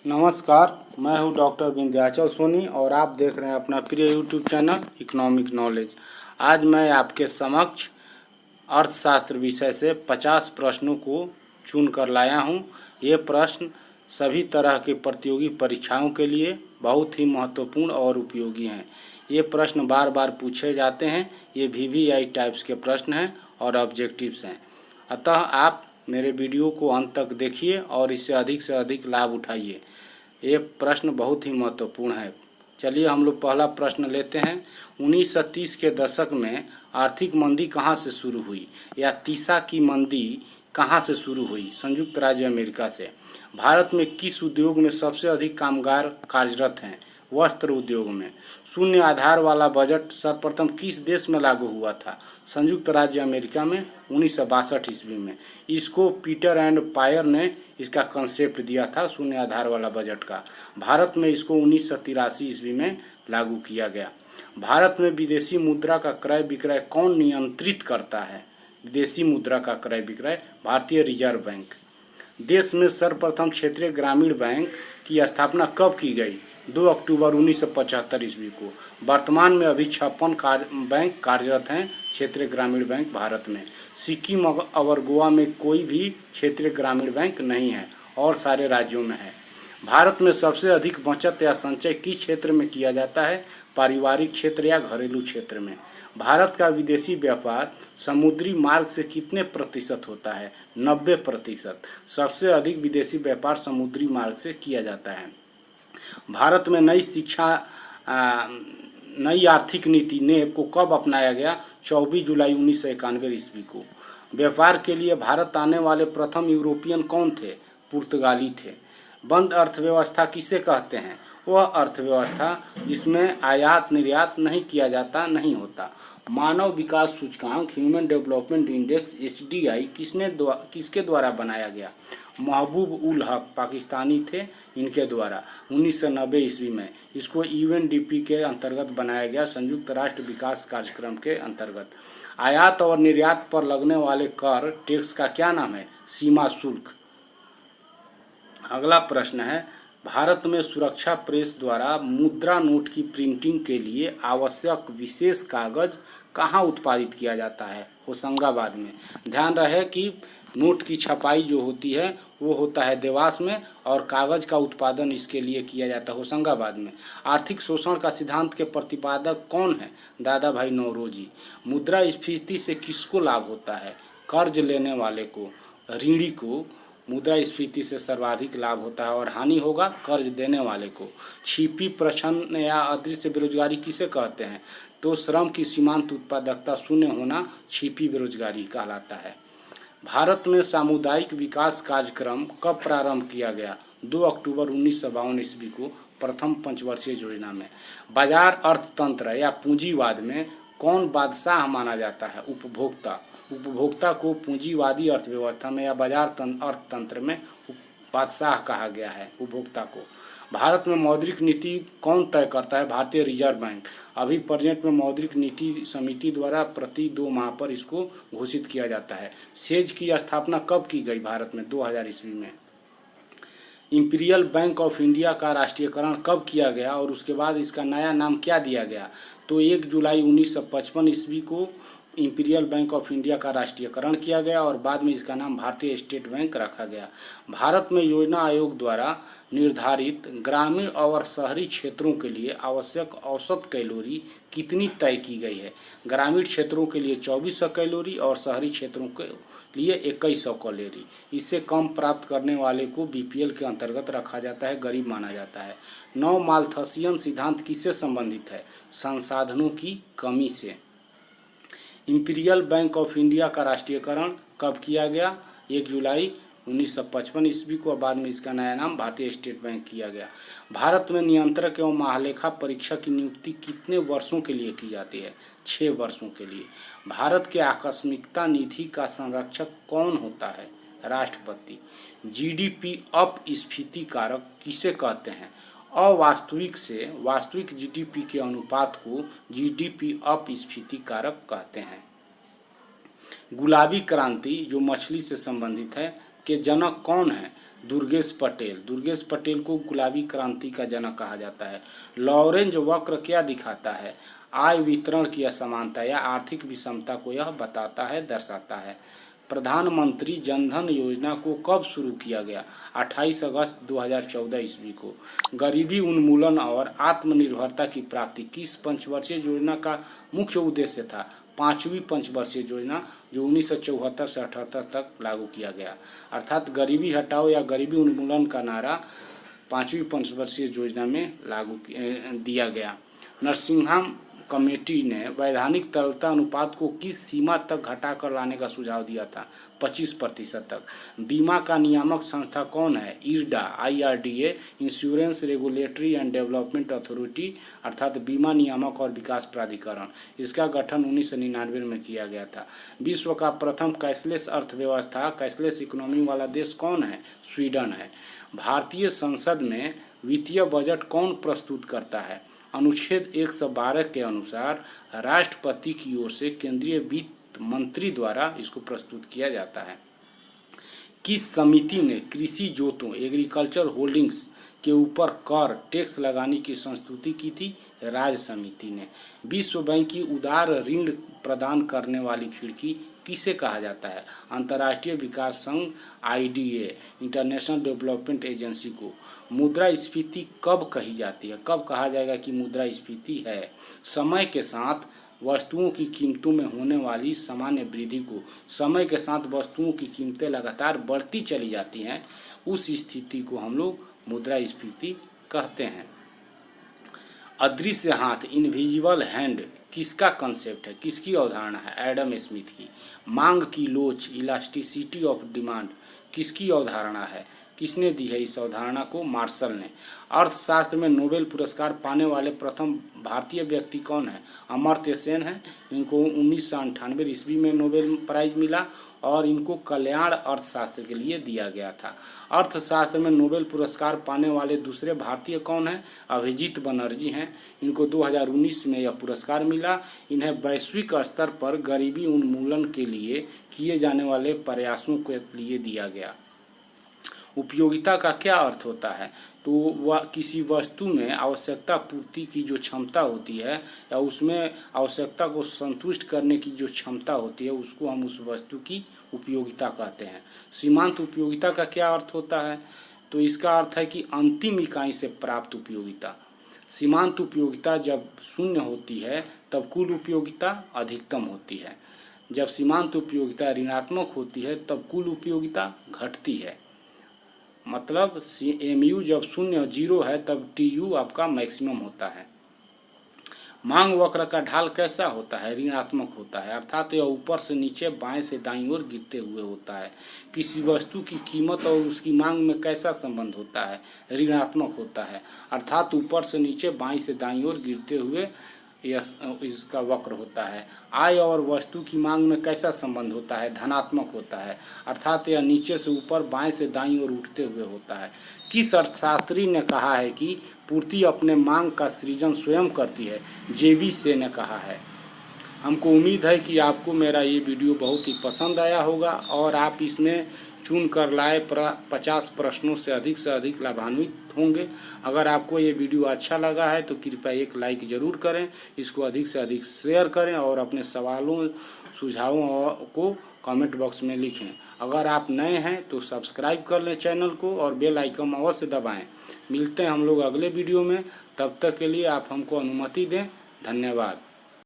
नमस्कार, मैं हूं डॉक्टर विंध्याचल सोनी और आप देख रहे हैं अपना प्रिय यूट्यूब चैनल इकोनॉमिक नॉलेज। आज मैं आपके समक्ष अर्थशास्त्र विषय से 50 प्रश्नों को चुन कर लाया हूं। ये प्रश्न सभी तरह के प्रतियोगी परीक्षाओं के लिए बहुत ही महत्वपूर्ण और उपयोगी हैं। ये प्रश्न बार बार पूछे जाते हैं। ये VVI टाइप्स के प्रश्न हैं और ऑब्जेक्टिव्स हैं। अतः आप मेरे वीडियो को अंत तक देखिए और इससे अधिक लाभ उठाइए। ये प्रश्न बहुत ही महत्वपूर्ण है। चलिए हम लोग पहला प्रश्न लेते हैं। 1930 के दशक में आर्थिक मंदी कहाँ से शुरू हुई, या तीसा की मंदी कहाँ से शुरू हुई? संयुक्त राज्य अमेरिका से। भारत में किस उद्योग में सबसे अधिक कामगार कार्यरत हैं? वस्त्र उद्योग में। शून्य आधार वाला बजट सर्वप्रथम किस देश में लागू हुआ था? संयुक्त राज्य अमेरिका में 1962 ईस्वी में। इसको पीटर एंड पायर ने इसका कंसेप्ट दिया था शून्य आधार वाला बजट का। भारत में इसको 1983 ईस्वी में लागू किया गया। भारत में विदेशी मुद्रा का क्रय विक्रय कौन नियंत्रित करता है? विदेशी मुद्रा का क्रय विक्रय भारतीय रिजर्व बैंक। देश में सर्वप्रथम क्षेत्रीय ग्रामीण बैंक की स्थापना कब की गई? 2 अक्टूबर 1975 ईस्वी को। वर्तमान में अभी 56 बैंक कार्यरत हैं क्षेत्रीय ग्रामीण बैंक भारत में। सिक्किम और गोवा में कोई भी क्षेत्रीय ग्रामीण बैंक नहीं है और सारे राज्यों में है। भारत में सबसे अधिक बचत या संचय किस क्षेत्र में किया जाता है? पारिवारिक क्षेत्र या घरेलू क्षेत्र में। भारत का विदेशी व्यापार समुद्री मार्ग से कितने प्रतिशत होता है? 90%। सबसे अधिक विदेशी व्यापार समुद्री मार्ग से किया जाता है। भारत में नई आर्थिक नीति ने को कब अपनाया गया? 24 जुलाई 1991 ईस्वी को। व्यापार के लिए भारत आने वाले प्रथम यूरोपियन कौन थे? पुर्तगाली थे। बंद अर्थव्यवस्था किसे कहते हैं? वह अर्थव्यवस्था जिसमें आयात निर्यात नहीं किया जाता, नहीं होता। मानव विकास सूचकांक ह्यूमन डेवलपमेंट इंडेक्स HDI किसके द्वारा बनाया गया? महबूब उल हक पाकिस्तानी थे, इनके द्वारा 1990 ईस्वी में। इसको UNDP के अंतर्गत बनाया गया, संयुक्त राष्ट्र विकास कार्यक्रम के अंतर्गत। आयात और निर्यात पर लगने वाले कर टैक्स का क्या नाम है? सीमा शुल्क। अगला प्रश्न है, भारत में सुरक्षा प्रेस द्वारा मुद्रा नोट की प्रिंटिंग के लिए आवश्यक विशेष कागज कहाँ उत्पादित किया जाता है? होशंगाबाद में। ध्यान रहे कि नोट की छपाई जो होती है वो होता है देवास में और कागज का उत्पादन इसके लिए किया जाता है होशंगाबाद में। आर्थिक शोषण का सिद्धांत के प्रतिपादक कौन है? दादा भाई नौरोजी। मुद्रास्फीति से किसको लाभ होता है? कर्ज लेने वाले को, ऋणी को मुद्रास्फीति से सर्वाधिक लाभ होता है और हानि होगा कर्ज देने वाले को। छिपी प्रच्छन्न या अदृश्य बेरोजगारी किसे कहते हैं? तो श्रम की सीमांत उत्पादकता शून्य होना छिपी बेरोजगारी कहलाता है। भारत में सामुदायिक विकास कार्यक्रम कब प्रारंभ किया गया? 2 अक्टूबर 1952 ईस्वी को, प्रथम पंचवर्षीय योजना में। बाजार अर्थतंत्र या पूंजीवाद में कौन बादशाह माना जाता है? उपभोक्ता। उपभोक्ता को पूंजीवादी अर्थव्यवस्था में या बाजार अर्थतंत्र में बादशाह कहा गया है उपभोक्ता को। भारत में मौद्रिक नीति कौन तय करता है? भारतीय रिजर्व बैंक। अभी प्रेजेंट में मौद्रिक नीति समिति द्वारा प्रति 2 माह पर इसको घोषित किया जाता है। सेज की स्थापना कब की गई भारत में? 2000 ईस्वी में। इंपीरियल बैंक ऑफ इंडिया का राष्ट्रीयकरण कब किया गया और उसके बाद इसका नया नाम क्या दिया गया? तो 1 जुलाई 1955 ईस्वी को इंपीरियल बैंक ऑफ इंडिया का राष्ट्रीयकरण किया गया और बाद में इसका नाम भारतीय स्टेट बैंक रखा गया। भारत में योजना आयोग द्वारा निर्धारित ग्रामीण और शहरी क्षेत्रों के लिए आवश्यक औसत कैलोरी कितनी तय की गई है? ग्रामीण क्षेत्रों के लिए 2400 कैलोरी और शहरी क्षेत्रों के लिए 2100 कैलोरी। इससे कम प्राप्त करने वाले को BPL के अंतर्गत रखा जाता है, गरीब माना जाता है। नौ माल्थसियन सिद्धांत किससे संबंधित है? संसाधनों की कमी से। इंपीरियल बैंक ऑफ इंडिया का राष्ट्रीयकरण कब किया गया? 1 जुलाई 1955 ईस्वी को। बाद में इसका नया नाम भारतीय स्टेट बैंक किया गया। भारत में नियंत्रक एवं महालेखा परीक्षक की नियुक्ति कितने वर्षों के लिए की जाती है? 6 वर्षों के लिए। भारत के आकस्मिकता निधि का संरक्षक कौन होता है? राष्ट्रपति। GDP अपस्फीति कारक किसे कहते हैं? अवास्तविक से वास्तविक GDP के अनुपात को GDP अपस्फीति कारक कहते हैं। गुलाबी क्रांति जो मछली से संबंधित है के जनक कौन है? दुर्गेश पटेल को गुलाबी क्रांति का जनक कहा जाता है। लॉरेंज वक्र क्या दिखाता है? आय वितरण की असमानता या आर्थिक विषमता को यह बताता है, दर्शाता है। प्रधानमंत्री जनधन योजना को कब शुरू किया गया? 28 अगस्त 2014 ईस्वी को। गरीबी उन्मूलन और आत्मनिर्भरता की प्राप्ति किस पंचवर्षीय योजना का मुख्य उद्देश्य था? 5वीं पंचवर्षीय योजना, जो 1974 से 78 तक लागू किया गया। अर्थात गरीबी हटाओ या गरीबी उन्मूलन का नारा 5वीं पंचवर्षीय योजना में लागू दिया गया। नरसिंहम कमेटी ने वैधानिक तरलता अनुपात को किस सीमा तक घटाकर लाने का सुझाव दिया था? 25% तक। बीमा का नियामक संस्था कौन है? IRDA, IRDA, insurance regulatory and development authority, अर्थात बीमा नियामक और विकास प्राधिकरण। इसका गठन 1999 में किया गया था। विश्व का प्रथम कैशलेस अर्थव्यवस्था, कैशलेस इकोनॉमी वाला देश कौन है? स्वीडन है। भारतीय संसद में वित्तीय बजट कौन प्रस्तुत करता है? अनुच्छेद 112 के अनुसार राष्ट्रपति की ओर से केंद्रीय वित्त मंत्री द्वारा इसको प्रस्तुत किया जाता है। किस समिति ने कृषि जोतों, एग्रीकल्चर होल्डिंग्स के ऊपर कर टैक्स लगाने की संस्तुति की थी? राज्य समिति ने। विश्व बैंक की उदार ऋण प्रदान करने वाली खिड़की किसे कहा जाता है? अंतर्राष्ट्रीय विकास संघ, IDA, इंटरनेशनल डेवलपमेंट एजेंसी को। मुद्रास्फीति कब कही जाती है? कब कहा जाएगा कि मुद्रास्फीति है? समय के साथ वस्तुओं की कीमतों में होने वाली सामान्य वृद्धि को। समय के साथ वस्तुओं की कीमतें लगातार बढ़ती चली जाती हैं, उस स्थिति को हम लोग मुद्रास्फीति कहते हैं। अदृश्य हाथ, इनविजिबल हैंड, किसका कंसेप्ट है, किसकी अवधारणा है? एडम स्मिथ की। मांग की लोच, इलास्टिसिटी ऑफ डिमांड, किसकी अवधारणा है? किसने दी है इस अवधारणा को? मार्शल ने। अर्थशास्त्र में नोबेल पुरस्कार पाने वाले प्रथम भारतीय व्यक्ति कौन है? अमर्त्य सेन है। इनको 1998 ईस्वी में नोबेल प्राइज मिला और इनको कल्याण अर्थशास्त्र के लिए दिया गया था। अर्थशास्त्र में नोबेल पुरस्कार पाने वाले दूसरे भारतीय कौन हैं? अभिजीत बनर्जी हैं। इनको 2019 में यह पुरस्कार मिला। इन्हें वैश्विक स्तर पर गरीबी उन्मूलन के लिए किए जाने वाले प्रयासों के लिए दिया गया। उपयोगिता का क्या अर्थ होता है? तो वह किसी वस्तु में आवश्यकता पूर्ति की जो क्षमता होती है या उसमें आवश्यकता को संतुष्ट करने की जो क्षमता होती है, उसको हम उस वस्तु की उपयोगिता कहते हैं। सीमांत उपयोगिता का क्या अर्थ होता है? तो इसका अर्थ है कि अंतिम इकाई से प्राप्त उपयोगिता। सीमांत उपयोगिता जब शून्य होती है तब कुल उपयोगिता अधिकतम होती है। जब सीमांत उपयोगिता ऋणात्मक होती है तब कुल उपयोगिता घटती है। मतलब MU जब शून्य 0 है तब TU आपका मैक्सिमम होता है। मांग वक्र का ढाल कैसा होता है? ऋणात्मक होता है, अर्थात यह ऊपर से नीचे, बाएं से दाईं ओर गिरते हुए होता है। किसी वस्तु की कीमत और उसकी मांग में कैसा संबंध होता है? ऋणात्मक होता है, अर्थात ऊपर से नीचे, बाएं से दाईं ओर गिरते हुए इसका वक्र होता है। आय और वस्तु की मांग में कैसा संबंध होता है? धनात्मक होता है, अर्थात यह नीचे से ऊपर, बाएं से दाईं ओर उठते हुए होता है। किस अर्थशास्त्री ने कहा है कि पूर्ति अपने मांग का सृजन स्वयं करती है? JB से ने कहा है। हमको उम्मीद है कि आपको मेरा ये वीडियो बहुत ही पसंद आया होगा और आप इसमें चुन कर लाए 50 प्रश्नों से अधिक लाभान्वित होंगे। अगर आपको ये वीडियो अच्छा लगा है तो कृपया एक लाइक ज़रूर करें, इसको अधिक से अधिक शेयर करें और अपने सवालों सुझावों को कमेंट बॉक्स में लिखें। अगर आप नए हैं तो सब्सक्राइब कर लें चैनल को और बेल आइकन अवश्य दबाएं। मिलते हैं हम लोग अगले वीडियो में, तब तक के लिए आप हमको अनुमति दें। धन्यवाद।